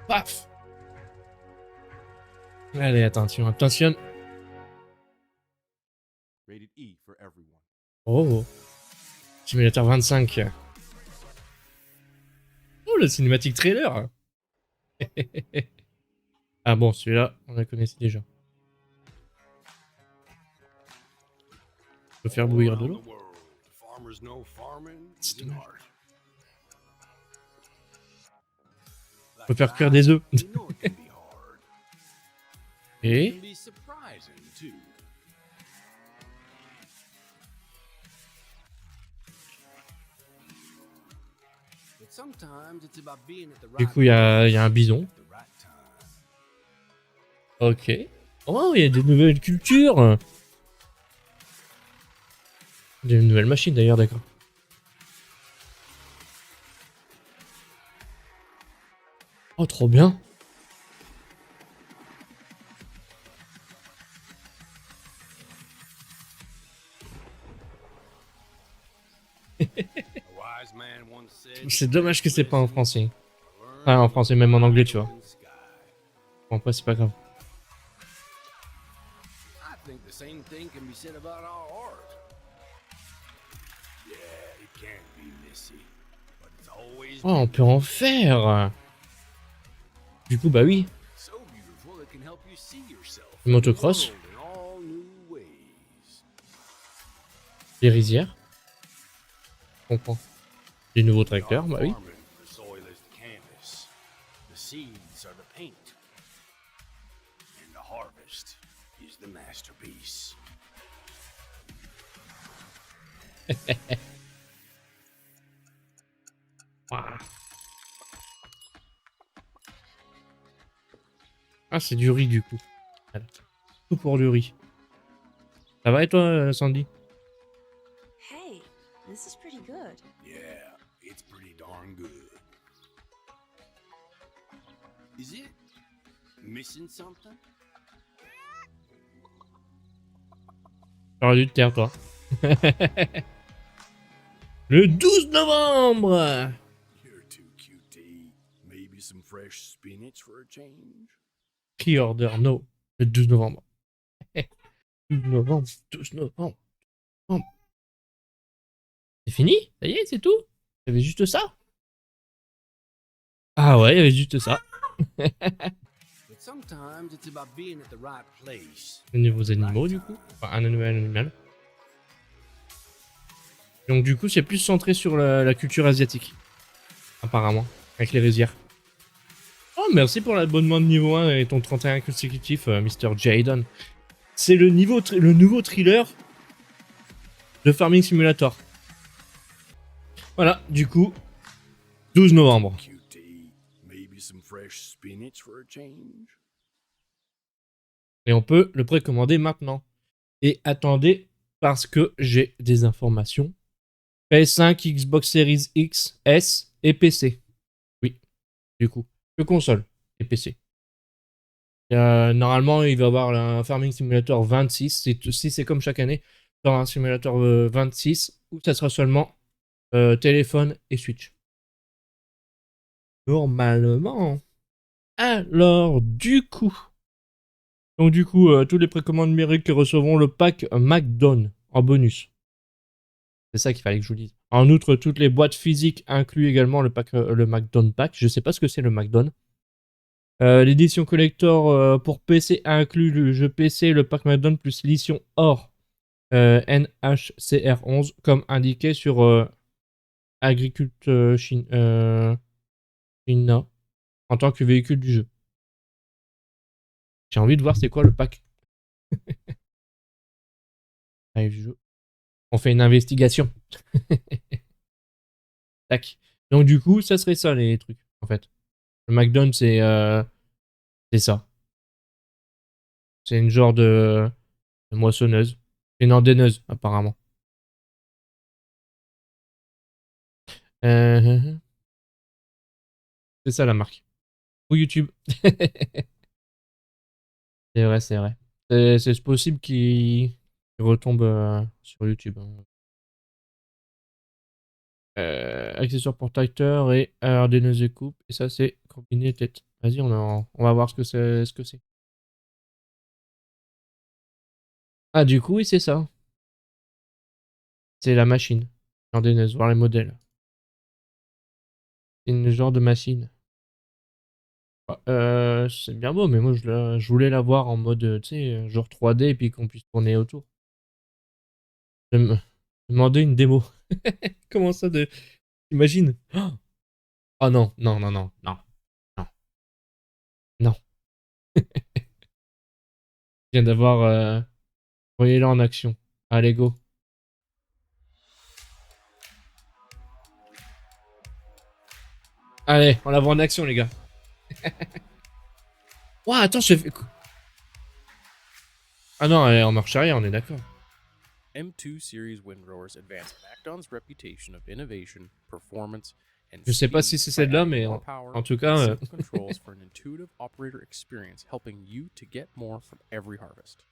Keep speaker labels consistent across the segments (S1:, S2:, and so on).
S1: Paf. Allez, attention, attention. Oh. Simulateur 25. Oh, le cinématique trailer. Ah bon, celui-là, on la connaissait déjà. On peut faire bouillir de l'eau. C'est dommage. On peut faire cuire des œufs. Et du coup, il y a un bison. Ok. Oh, il y a des nouvelles cultures. Des nouvelles machines d'ailleurs, d'accord. Oh, trop bien. C'est dommage que c'est pas en français. Enfin, en français, même en anglais, tu vois. Bon, après, c'est pas grave. Oh, on peut en faire. Du coup, bah oui. Motocross. Les rizières. Je comprends. Des nouveaux tracteurs, bah oui. Ah, c'est du riz du coup. Voilà. Tout pour du riz. Ça va et toi, Sandy?
S2: Hey, this is pretty good.
S3: Yeah, it's pretty darn good. Is it missing something?
S1: J'aurais dû te taire, toi. Le 12 novembre.
S3: You're too cute to eat. Maybe some fresh spinach for a change?
S1: Pre-order, no. Le 12 novembre. 12 novembre, 12 novembre. C'est fini? Ça y est, c'est tout? Il y avait juste ça? Ah ouais, il y avait juste ça. Les nouveaux animaux, du coup. Enfin, un nouvel animal. Donc, du coup, c'est plus centré sur la culture asiatique. Apparemment. Avec les rizières. Oh, merci pour l'abonnement de niveau 1 et ton 31 consécutif, Mr. Jaden. C'est le nouveau thriller de Farming Simulator. Voilà, du coup, 12 novembre. Et on peut le précommander maintenant. Et attendez, parce que j'ai des informations. PS5, Xbox Series X, S et PC. Oui, du coup, que console et PC. Normalement, il va y avoir un Farming Simulator 26. Si c'est comme chaque année, il y aura un Simulator 26 où ça sera seulement téléphone et Switch. Normalement. Alors, du coup. Donc, du coup, tous les précommandes numériques recevront le pack McDonald's en bonus. C'est ça qu'il fallait que je vous dise. En outre, toutes les boîtes physiques incluent également le McDonald's Pack. Je sais pas ce que c'est le McDonald's. L'édition collector pour PC inclut le jeu PC, le pack McDonald's plus l'édition or NHCR11 comme indiqué sur China en tant que véhicule du jeu. J'ai envie de voir c'est quoi le pack. Allez, du jeu. On fait une investigation. Tac. Donc du coup, ça serait ça les trucs en fait. Le McDonald's c'est ça. C'est une genre de moissonneuse. C'est une ordonneuse apparemment. Euh, c'est ça la marque. Ou YouTube. C'est vrai, c'est vrai. C'est possible qu'il retombe sur YouTube. Hein. Accessoires pour tracteur et ordonneuse de coupe. Et ça, c'est Combiné tête. Vas-y, on va voir ce que c'est. Ah, du coup, oui, c'est ça. C'est la machine. Regardez, laisse voir les modèles. C'est une genre de machine. C'est bien beau, mais moi, je voulais la voir en mode, tu sais, genre 3D et puis qu'on puisse tourner autour. Je me demandais une démo. Comment ça de... Imagine. Oh non, non, non, non, non, non, non. Je viens d'avoir... voyez-le en action. Allez, go. Allez, on la voit en action, les gars. Ouah, attends, je fais... Ah non, elle est en marche arrière, on est d'accord.
S4: M2 series windrowers advance MacDon's reputation of innovation, performance, and
S1: Je sais pas
S4: speed
S1: si c'est
S4: by
S1: celle-là,
S4: adding
S1: mais
S4: more
S1: en
S4: power
S1: tout cas...
S4: and simple controls for an intuitive operator experience, helping you to get more from every harvest.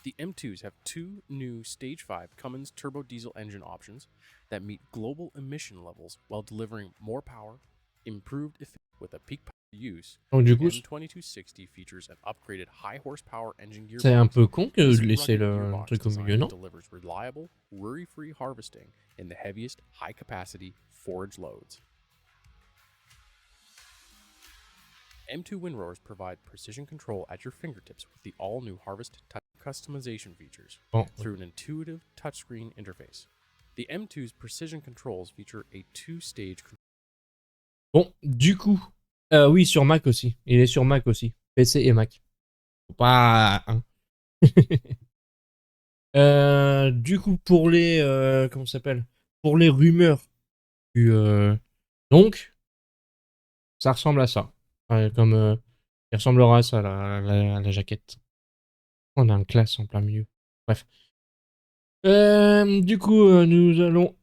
S4: The M2s have two new Stage 5 Cummins turbo diesel engine options that meet global emission levels while delivering more power, improved efficiency with a peak power use.
S1: Donc du coup,
S4: M2260 features an upgraded high horsepower engine gearbox.
S1: c'est un peu con que
S4: This
S1: de laisser
S4: rugged
S1: le
S4: gearbox
S1: truc au
S4: design
S1: milieu, non?
S4: delivers reliable, worry-free harvesting in the heaviest high-capacity forage loads. M2 windrowers provide precision control at your fingertips with the all-new Harvest Touch customization features
S1: Bon,
S4: through an intuitive touchscreen interface. The M2's precision controls feature a two-stage
S1: bon, du coup... oui, sur Mac aussi. Il est sur Mac aussi. PC et Mac. Faut pas... Hein. Du coup, pour les... comment ça s'appelle? Pour les rumeurs. Donc, ça ressemble à ça. Ouais, comme... il ressemblera à ça, la jaquette. On a un classe en plein milieu. Bref. Du coup, nous allons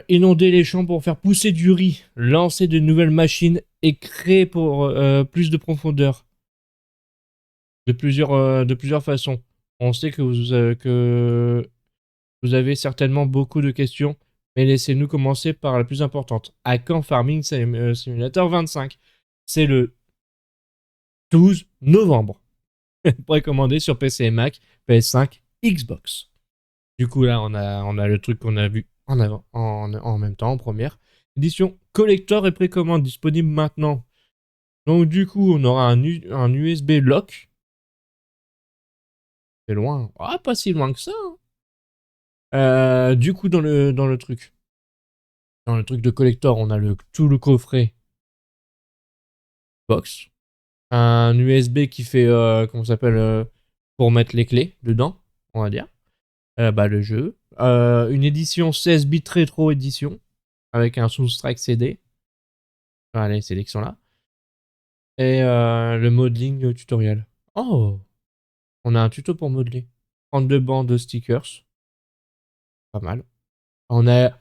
S1: inonder les champs pour faire pousser du riz, lancer de nouvelles machines et créer pour plus de profondeur. De plusieurs façons. On sait que vous avez certainement beaucoup de questions, mais laissez-nous commencer par la plus importante. À quand Farming Simulator 25? C'est le 12 novembre. Précommandé sur PC et Mac, PS5, Xbox. Du coup, là, on a le truc qu'on a vu en avant, en même temps, en première. Édition collector et précommande disponible maintenant. Donc, du coup, on aura un USB lock. C'est loin. Ah, pas si loin que ça. Hein. Du coup, dans le truc. Dans le truc de collector, on a tout le coffret box. Un USB qui fait, comment ça s'appelle, pour mettre les clés dedans, on va dire. Le jeu. Une édition 16 bits rétro édition avec un Soundstrike CD. Allez, sélection là. Et le modeling tutoriel. Oh, on a un tuto pour modeler. 32 bandes de stickers. Pas mal. On a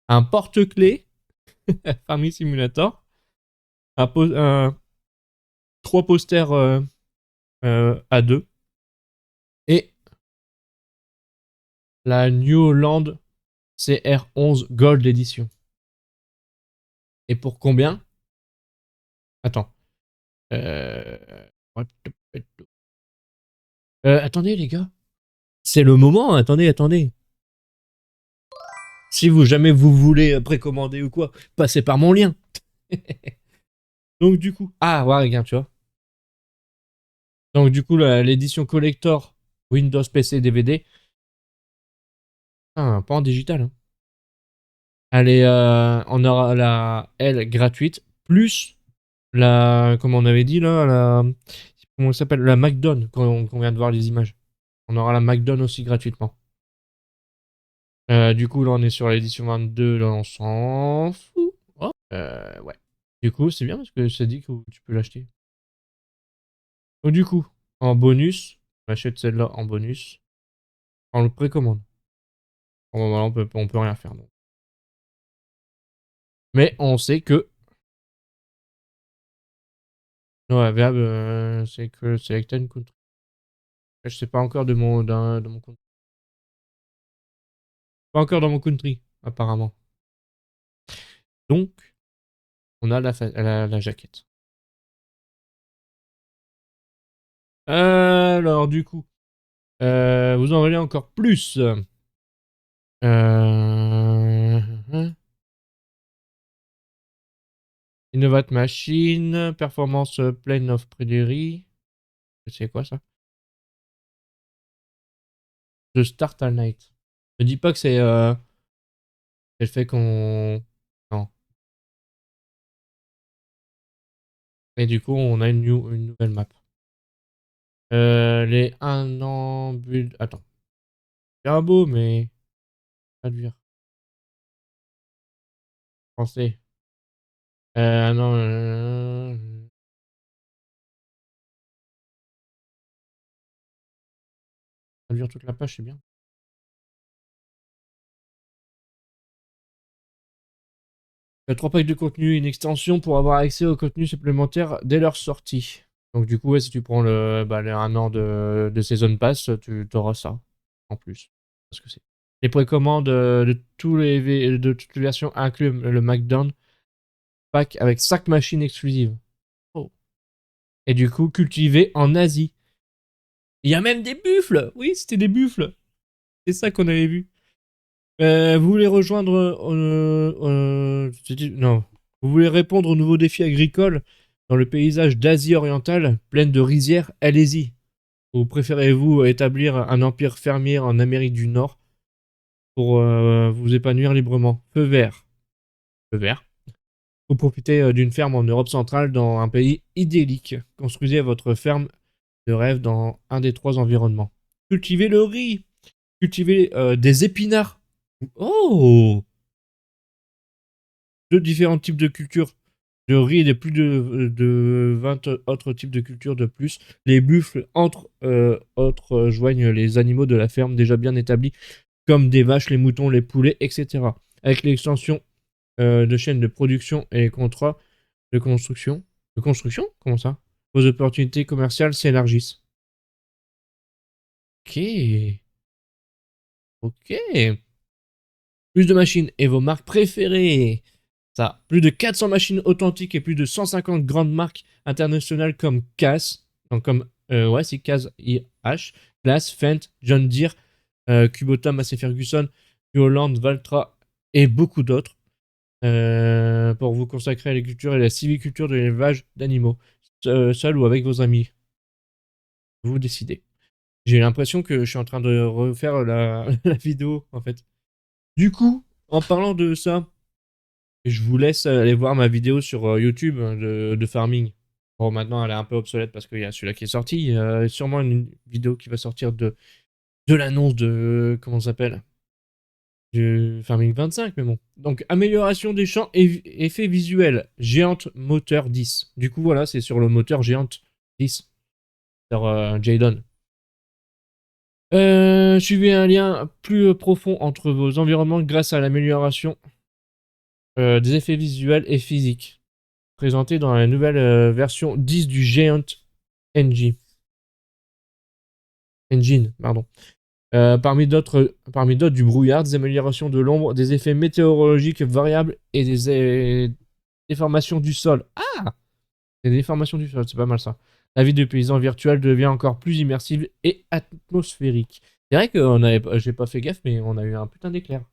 S1: un porte-clés Farming Simulator. Trois posters A2. Et la New Holland CR11 Gold Edition. Et pour combien? Attends. Attendez les gars. C'est le moment, attendez. Si jamais vous voulez précommander ou quoi, passez par mon lien. Donc du coup... Ah ouais, regarde, tu vois. Donc du coup, l'édition collector Windows PC DVD. Ah, pas en digital. Hein. On aura la L gratuite, plus comme on avait dit là, comment ça s'appelle? La MacDon, qu'on vient de voir les images. On aura la MacDon aussi gratuitement. Du coup, là, on est sur l'édition 22, là, on s'en fout. Oh. Ouais. Du coup, c'est bien parce que c'est dit que tu peux l'acheter. Donc, du coup, en bonus, on achète celle-là en bonus. On le précommande. Bon, voilà, on peut rien faire. Donc. Mais on sait que. Ouais, verbe, c'est que Selected Country. Je sais pas encore de mon compte. Pas encore dans mon country, apparemment. Donc, on a la jaquette. Alors, du coup, vous en voulez encore plus. Euh... Innovate Machine, Performance Plane of Prairie. C'est quoi ça? The Start at Night. Ne dis pas que c'est le fait qu'on. Non. Et du coup, on a une nouvelle map. Les 1 an build. Attends. C'est un beau, mais. Pas dur. Français. Non. Traduire toute la page, c'est bien. Il y a 3 packs de contenu, une extension pour avoir accès au contenu supplémentaire dès leur sortie. Donc du coup, ouais, si tu prends les 1 an de Season Pass, tu auras ça en plus. Parce que c'est. Les précommandes de toutes les versions incluent le McDonald's pack avec 5 machines exclusives. Oh. Et du coup, cultivées en Asie. Il y a même des buffles. Oui, c'était des buffles. C'est ça qu'on avait vu. Vous voulez rejoindre... non. Vous voulez répondre aux nouveaux défis agricoles dans le paysage d'Asie orientale, pleine de rizières? Allez-y. Ou préférez-vous établir un empire fermier en Amérique du Nord pour vous épanouir librement? Feu vert. Feu vert. Vous profitez d'une ferme en Europe centrale dans un pays idyllique. Construisez votre ferme de rêve dans un des 3 environnements. Cultivez le riz. Cultivez des épinards. Oh! 2 différents types de cultures de riz et de plus de 20 autres types de cultures de plus. Les buffles, entre autres, joignent les animaux de la ferme déjà bien établis, comme des vaches, les moutons, les poulets, etc. Avec l'extension de chaînes de production et les contrats de construction. De construction? Comment ça? Vos opportunités commerciales s'élargissent. Ok. Ok. Plus de machines et vos marques préférées. Ça, plus de 400 machines authentiques et plus de 150 grandes marques internationales comme CAS, donc comme ouais, c'est CAS IH, Glass, Fendt, John Deere, Kubota, Massey Ferguson, Holland, Valtra et beaucoup d'autres pour vous consacrer à l'agriculture et à la sylviculture de l'élevage d'animaux, seul ou avec vos amis. Vous décidez. J'ai l'impression que je suis en train de refaire la vidéo en fait. Du coup, en parlant de ça, je vous laisse aller voir ma vidéo sur YouTube hein, de farming. Bon, maintenant, elle est un peu obsolète parce qu'il y a celui-là qui est sorti. Il y a sûrement une vidéo qui va sortir de l'annonce de... Comment ça s'appelle? Du Farming 25, mais bon. Donc, amélioration des champs et effets visuels. Géante moteur 10. Du coup, voilà, c'est sur le moteur Géante 10. Sur Jadon. Suivez un lien plus profond entre vos environnements grâce à l'amélioration des effets visuels et physiques. Présenté dans la nouvelle version 10 du Giant Engine. Pardon. Parmi d'autres du brouillard, des améliorations de l'ombre, des effets météorologiques variables et des déformations du sol. Ah! Des déformations du sol, c'est pas mal ça. La vie de paysan virtuel devient encore plus immersive et atmosphérique. C'est vrai que j'ai pas fait gaffe, mais on a eu un putain d'éclair.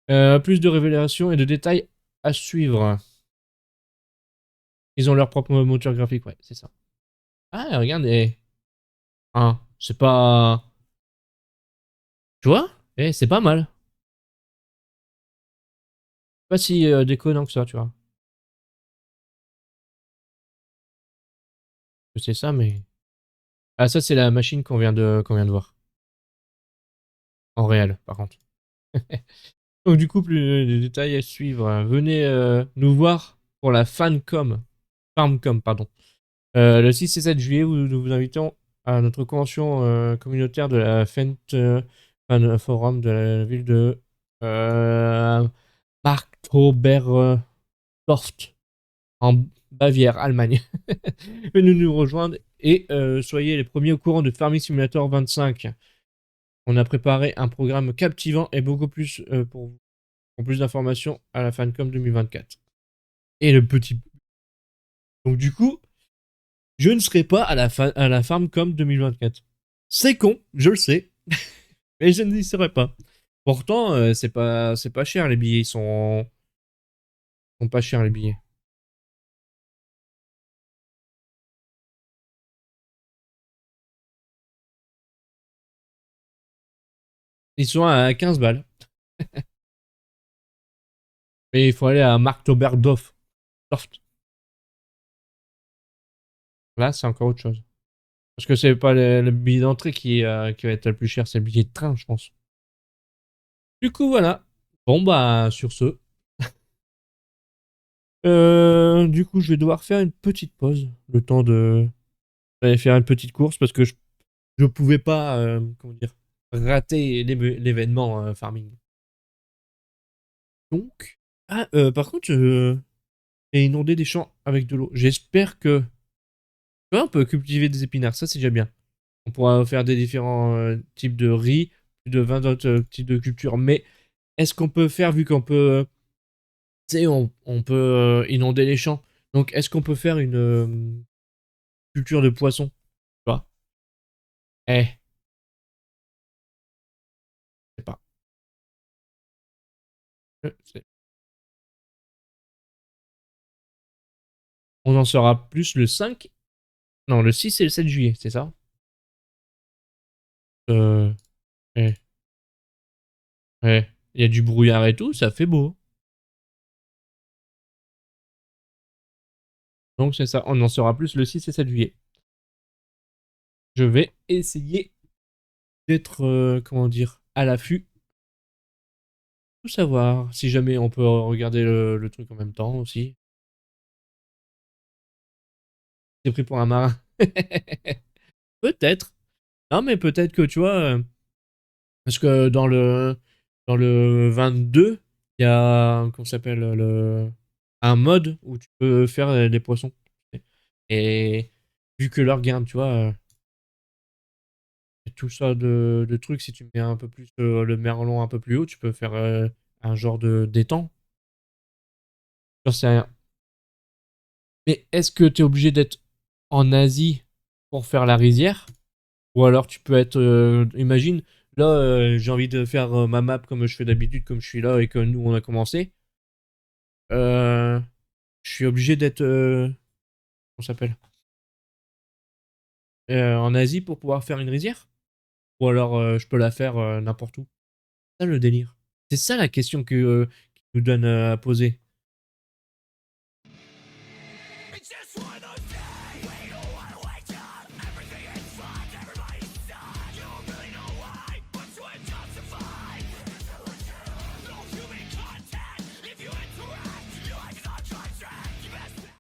S1: Plus de révélations et de détails à suivre. Ils ont leur propre moteur graphique, ouais, c'est ça. Ah, regardez. Hein, c'est pas... Tu vois? Eh, c'est pas mal. Pas si déconnant que ça, tu vois. C'est ça, mais... Ah, ça, c'est la machine qu'on vient de voir. En réel, par contre. Donc, du coup, plus de détails à suivre. Venez nous voir pour la FarmCom, pardon. Le 6 et 7 juillet, nous vous invitons à notre convention communautaire de la Fendt Fan Forum de la ville de Marktoberdorf en Bavière, Allemagne. Venez nous rejoindre et soyez les premiers au courant de Farming Simulator 25. On a préparé un programme captivant et beaucoup plus pour Pour plus d'informations à la FanCom 2024. Et le petit... Donc du coup, je ne serai pas à la FarmCom 2024. C'est con, je le sais. Mais je n'y serai pas. Pourtant, c'est pas cher les billets. Ils sont pas chers les billets. Ils sont à 15 balles. Mais il faut aller à Marktoberdorf. Soft. Là, c'est encore autre chose. Parce que c'est pas le billet d'entrée qui va être le plus cher, c'est le billet de train, je pense. Du coup, voilà. Bon, bah, sur ce. Du coup, je vais devoir faire une petite pause. Le temps de aller faire une petite course parce que je pouvais pas, comment dire, rater l'événement farming. Donc, par contre, j'ai inondé des champs avec de l'eau. J'espère que, ouais, on peut cultiver des épinards. Ça, c'est déjà bien. On pourra faire des différents types de riz, plus de 20 autres types de cultures. Mais est-ce qu'on peut faire, vu qu'on peut, tu sais, on peut inonder les champs. Donc, est-ce qu'on peut faire une culture de poissons? Tu vois? Eh, je sais pas. Je sais. On en saura plus le 5. Non, le 6 et le 7 juillet, c'est ça? Euh, eh, eh. Il y a du brouillard et tout, ça fait beau. Donc c'est ça, on en saura plus le 6 et 7 juillet. Je vais essayer d'être, comment dire, à l'affût. Tout savoir. Si jamais on peut regarder le truc en même temps aussi. T'es pris pour un marin. Peut-être. Non, mais peut-être que tu vois. Parce que dans le 22, il y a. Comment ça s'appelle un mode où tu peux faire des poissons. Et vu que leur garde, tu vois. Tout ça de trucs, si tu mets un peu plus le merlon un peu plus haut, tu peux faire un genre de d'étang. J'en sais rien. Mais est-ce que tu es obligé d'être en Asie pour faire la rizière? Ou alors tu peux être. Imagine, là, j'ai envie de faire ma map comme je fais d'habitude, comme je suis là et que nous on a commencé. Euh, je suis obligé d'être. Comment ça s'appelle? En Asie pour pouvoir faire une rizière? Ou alors je peux la faire n'importe où? C'est ça le délire. C'est ça la question que, qui nous donne à poser.